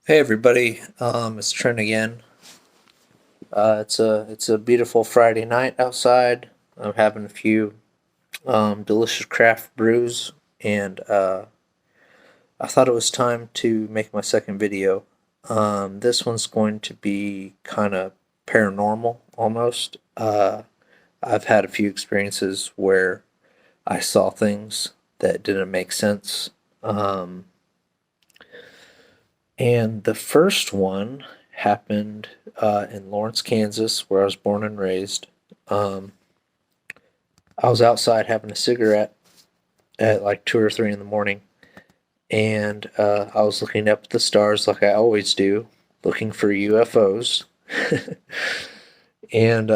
Hey everybody, it's Trent again. It's a beautiful Friday night outside. I'm having a few delicious craft brews, and I thought it was time to make my second video. This one's going to be kind of paranormal almost. I've had a few experiences where I saw things that didn't make sense. Um, And the first one happened in Lawrence, Kansas, where I was born and raised. Um, I was outside having a cigarette at like 2 or 3 in the morning, and I was looking up at the stars like I always do, looking for UFOs. And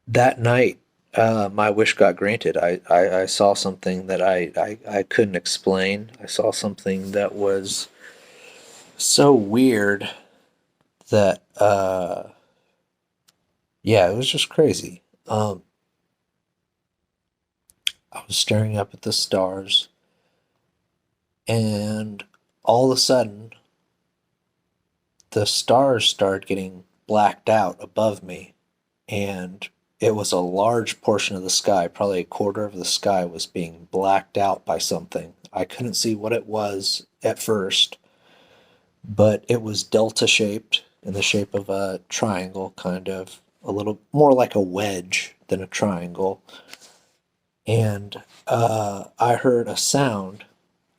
that night, my wish got granted. I saw something that I couldn't explain. I saw something that was so weird that yeah, it was just crazy. I was staring up at the stars, and all of a sudden, the stars started getting blacked out above me, and it was a large portion of the sky, probably a quarter of the sky, was being blacked out by something. I couldn't see what it was at first, but it was delta shaped, in the shape of a triangle, kind of a little more like a wedge than a triangle. And I heard a sound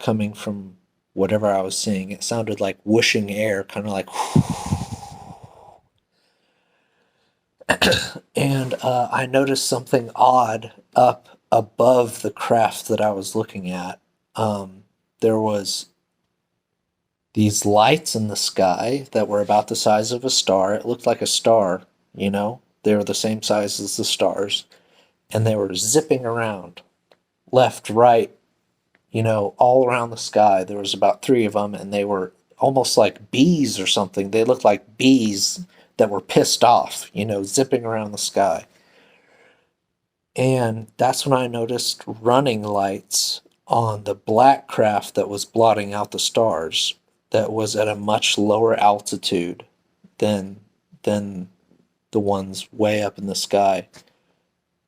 coming from whatever I was seeing. It sounded like whooshing air, kind of like, and I noticed something odd up above the craft that I was looking at. There was these lights in the sky that were about the size of a star. It looked like a star, you know. They were the same size as the stars, and they were zipping around left, right, all around the sky. There was about three of them, and they were almost like bees or something. They looked like bees that were pissed off, zipping around the sky. And that's when I noticed running lights on the black craft that was blotting out the stars, that was at a much lower altitude than than the ones way up in the sky.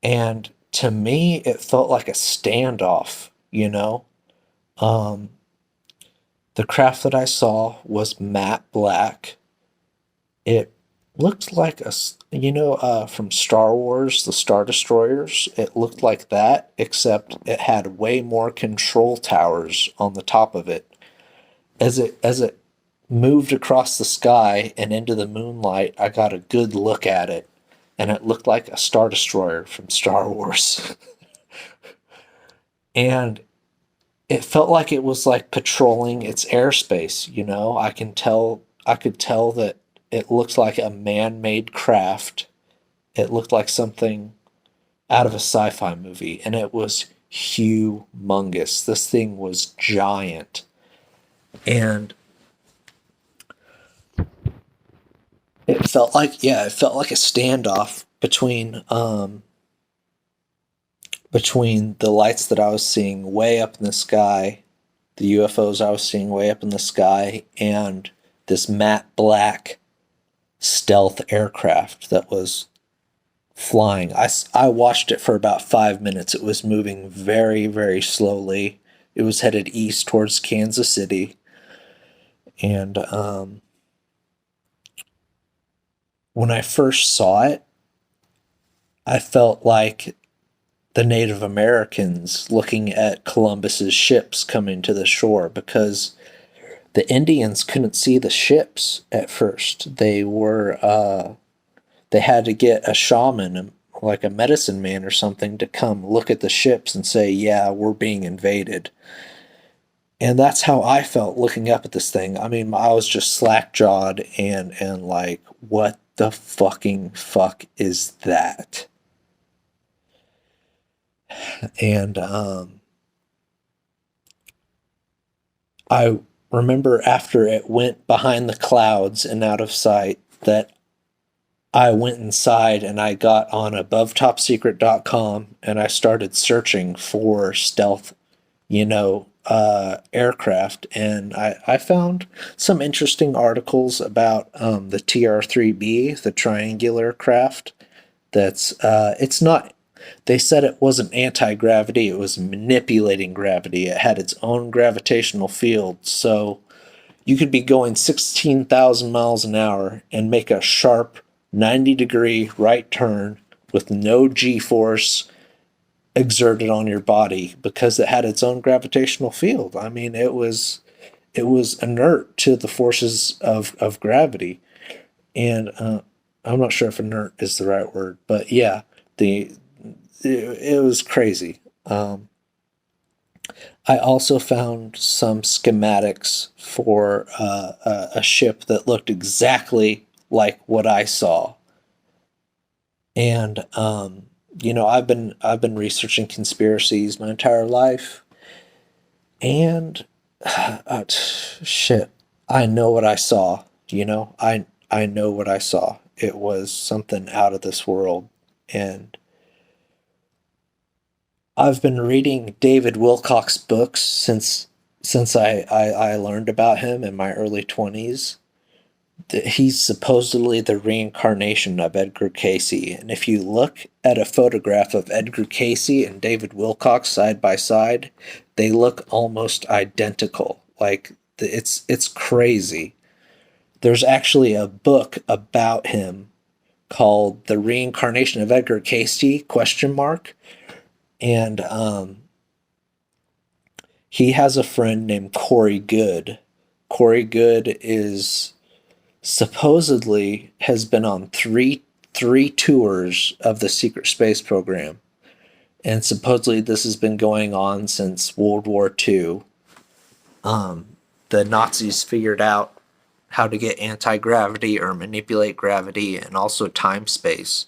And to me, it felt like a standoff, Um, the craft that I saw was matte black. It looked like from Star Wars, the Star Destroyers. It looked like that, except it had way more control towers on the top of it. As it moved across the sky and into the moonlight, I got a good look at it, and it looked like a Star Destroyer from Star Wars. And it felt like it was like patrolling its airspace. I could tell that it looked like a man-made craft. It looked like something out of a sci-fi movie, and it was humongous. This thing was giant. And it felt like a standoff between the lights that I was seeing way up in the sky, the UFOs I was seeing way up in the sky, and this matte black stealth aircraft that was flying. I watched it for about 5 minutes. It was moving very, very slowly. It was headed east towards Kansas City. And when I first saw it, I felt like the Native Americans looking at Columbus's ships coming to the shore, because the Indians couldn't see the ships at first. They had to get a shaman, like a medicine man or something, to come look at the ships and say, "Yeah, we're being invaded." And that's how I felt looking up at this thing. I mean, I was just slack jawed and like, what the fucking fuck is that? And I remember after it went behind the clouds and out of sight that I went inside and I got on abovetopsecret.com and I started searching for stealth, aircraft, and I found some interesting articles about the TR-3B, the triangular craft. It's not. They said it wasn't anti-gravity; it was manipulating gravity. It had its own gravitational field, so you could be going 16,000 miles an hour and make a sharp 90-degree right turn with no G-force exerted on your body because it had its own gravitational field. I mean, it was inert to the forces of gravity, and I'm not sure if inert is the right word, but yeah, the it was crazy. I also found some schematics for a ship that looked exactly like what I saw, and I've been researching conspiracies my entire life, and shit, I know what I saw. I know what I saw. It was something out of this world, and I've been reading David Wilcock's books since I learned about him in my early 20s. He's supposedly the reincarnation of Edgar Casey. And if you look at a photograph of Edgar Casey and David Wilcock side by side, they look almost identical. Like it's crazy. There's actually a book about him called The Reincarnation of Edgar Casey question mark, and he has a friend named Corey Good. Corey Good is supposedly has been on three tours of the secret space program, and supposedly this has been going on since World War II. The Nazis figured out how to get anti-gravity or manipulate gravity and also time space,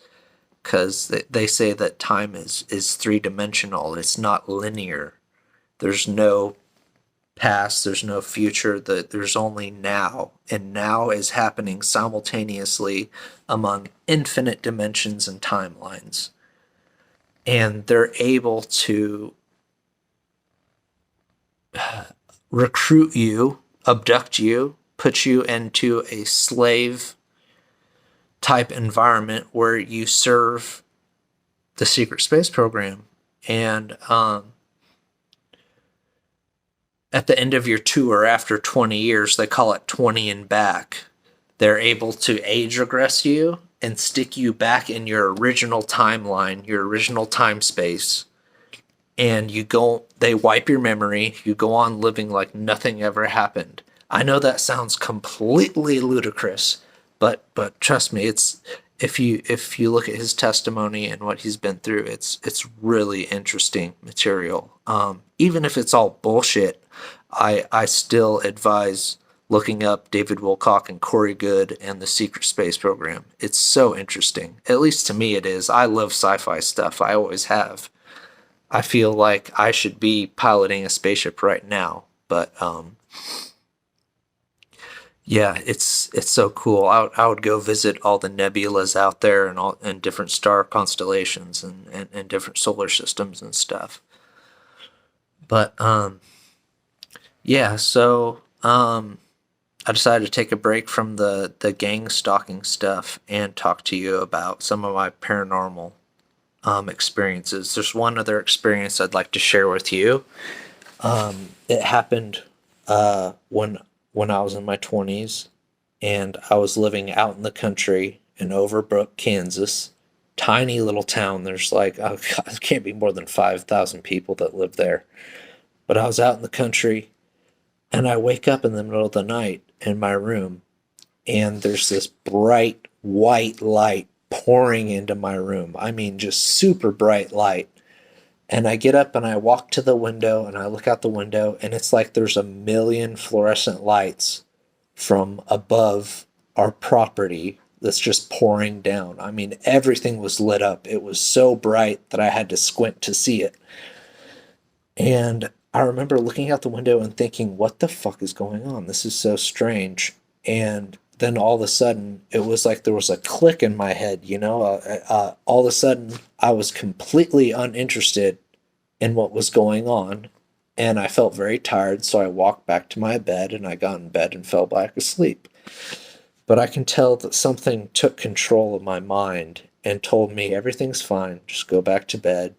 because they say that time is three-dimensional. It's not linear. There's no past, there's no future, there's only now, and now is happening simultaneously among infinite dimensions and timelines. And they're able to recruit you, abduct you, put you into a slave type environment where you serve the secret space program. And at the end of your tour, after 20 years, they call it 20 and back. They're able to age regress you and stick you back in your original timeline, your original time space. And they wipe your memory. You go on living like nothing ever happened. I know that sounds completely ludicrous, but trust me, if you look at his testimony and what he's been through, it's really interesting material. Even if it's all bullshit, I still advise looking up David Wilcock and Corey Good and the Secret Space Program. It's so interesting. At least to me it is. I love sci-fi stuff. I always have. I feel like I should be piloting a spaceship right now, but yeah, it's so cool. I would go visit all the nebulas out there and different star constellations and different solar systems and stuff. But yeah, so I decided to take a break from the gang stalking stuff and talk to you about some of my paranormal experiences. There's one other experience I'd like to share with you. It happened when I was in my 20s, and I was living out in the country in Overbrook, Kansas. Tiny little town. There's like, oh God, it can't be more than 5,000 people that live there. But I was out in the country, and I wake up in the middle of the night in my room, and there's this bright white light pouring into my room. I mean, just super bright light. And I get up and I walk to the window and I look out the window, and it's like there's a million fluorescent lights from above our property that's just pouring down. I mean, everything was lit up. It was so bright that I had to squint to see it. And I remember looking out the window and thinking, what the fuck is going on? This is so strange. And then all of a sudden, it was like there was a click in my head, all of a sudden, I was completely uninterested in what was going on. and I felt very tired, so I walked back to my bed and I got in bed and fell back asleep. But I can tell that something took control of my mind and told me everything's fine, just go back to bed.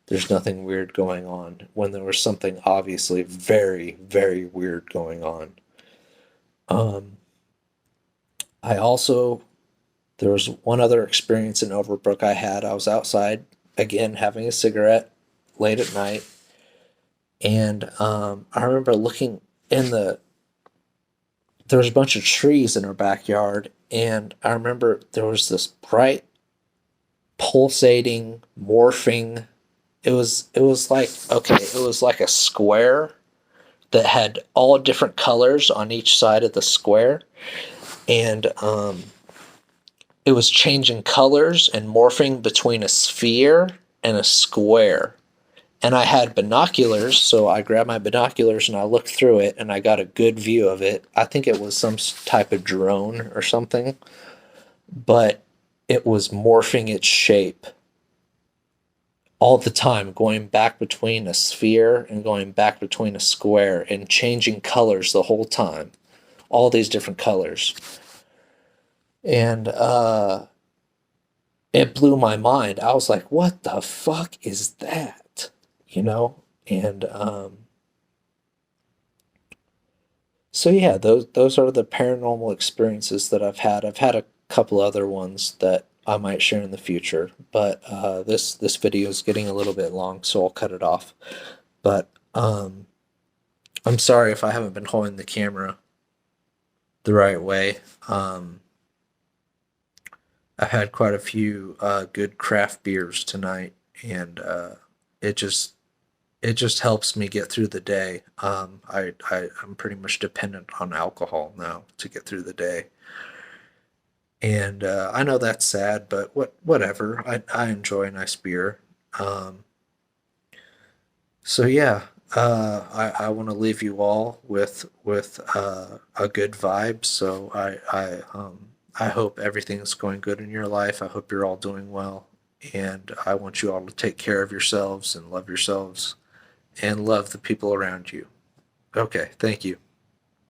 There's nothing weird going on, when there was something obviously very, very weird going on. Um, I also, there was one other experience in Overbrook I had. I was outside again having a cigarette late at night, and I remember looking in there was a bunch of trees in our backyard, and I remember there was this bright, pulsating, morphing. It was like, okay, it was like a square that had all different colors on each side of the square, and it was changing colors and morphing between a sphere and a square. And I had binoculars, so I grabbed my binoculars and I looked through it and I got a good view of it. I think it was some type of drone or something, but it was morphing its shape all the time, going back between a sphere and going back between a square and changing colors the whole time. All these different colors. And it blew my mind. I was like, what the fuck is that? You know? And so yeah, those are the paranormal experiences that I've had. I've had a couple other ones that I might share in the future, but this video is getting a little bit long, so I'll cut it off. But I'm sorry if I haven't been holding the camera the right way. I've had quite a few good craft beers tonight, and it just it just helps me get through the day. I'm pretty much dependent on alcohol now to get through the day, and I know that's sad, but whatever. I enjoy a nice beer. Um, so yeah, I want to leave you all with a good vibe. So I hope everything's going good in your life. I hope you're all doing well, and I want you all to take care of yourselves and love yourselves and love the people around you. Okay, thank you.